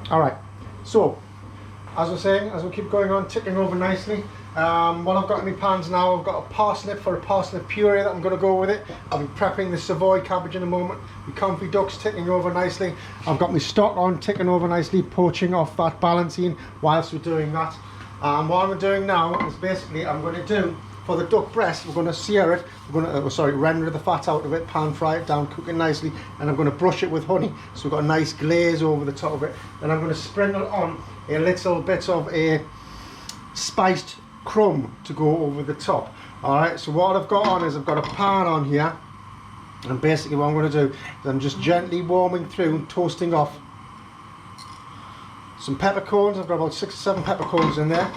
Alright, so as I was saying, as we keep going on, ticking over nicely. What I've got in my pans now, I've got a parsnip for a parsnip puree that I'm going to go with it. I'll be prepping the Savoy cabbage in a moment. My confit duck's ticking over nicely. I've got my stock on, ticking over nicely, poaching off that balancing whilst we're doing that. What I'm doing now is basically I'm going to do, for the duck breast, we're going to sear it, we're going to, render the fat out of it, pan fry it down, cook it nicely, and I'm going to brush it with honey, so we've got a nice glaze over the top of it. Then I'm going to sprinkle on a little bit of a spiced crumb to go over the top. Alright, so what I've got on is I've got a pan on here, and basically what I'm going to do is I'm just gently warming through, toasting off some peppercorns. I've got about 6 or 7 peppercorns in there,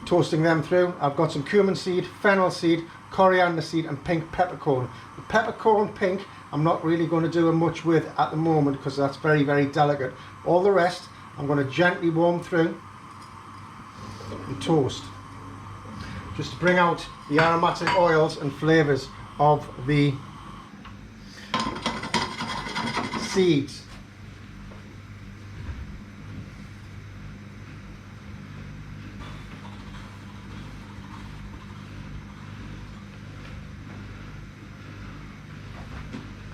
toasting them through. I've got some cumin seed, fennel seed, coriander seed and pink peppercorn. The peppercorn pink I'm not really going to do much with at the moment because that's very, very delicate. All the rest I'm going to gently warm through and toast, just to bring out the aromatic oils and flavours of the seeds.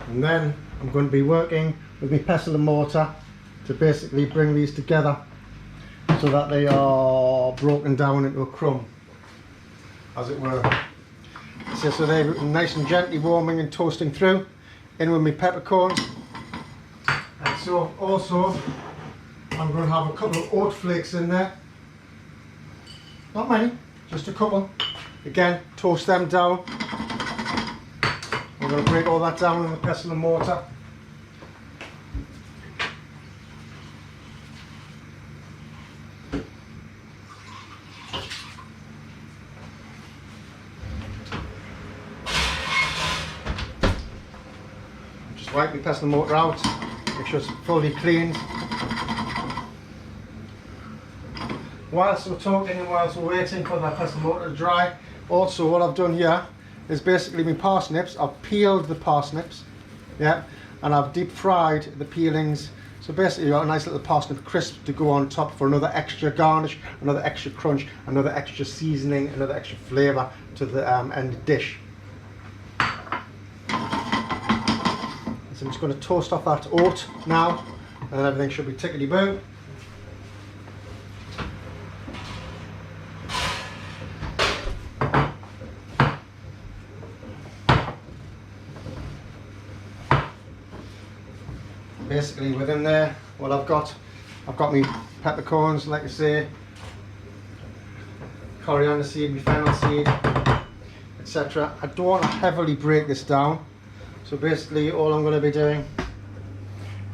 And then I'm going to be working with my pestle and mortar to basically bring these together so that they are broken down into a crumb, as it were. So they're nice and gently warming and toasting through, in with my peppercorns. And so also I'm going to have a couple of oat flakes in there. Not many, just a couple. Again, toast them down. I'm going to break all that down in the pestle and mortar. Just wipe the pestle and mortar out, make sure it's fully cleaned. Whilst we're talking and whilst we're waiting for that pestle and mortar to dry, also what I've done here is basically my parsnips. I've peeled the parsnips, yeah, and I've deep fried the peelings. So basically you've got a nice little parsnip crisp to go on top for another extra garnish, another extra crunch, another extra seasoning, another extra flavour to the end dish. So I'm just going to toast off that oat now, and then everything should be tickety-boo. Basically within there, what I've got my peppercorns, like I say, coriander seed, my fennel seed, etc. I don't want to heavily break this down, so basically all I'm going to be doing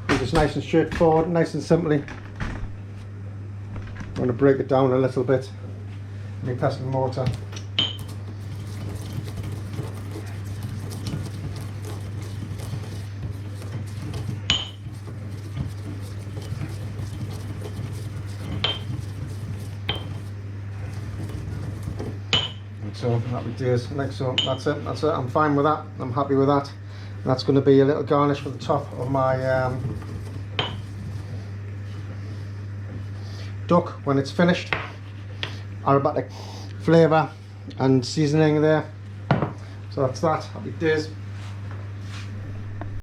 is just nice and straightforward, nice and simply. I'm going to break it down a little bit in my pestle and mortar. So that we do is like so. That's it. I'm fine with that. I'm happy with that. That's going to be a little garnish for the top of my duck when it's finished. Aromatic flavour and seasoning there. So that's that. Happy days.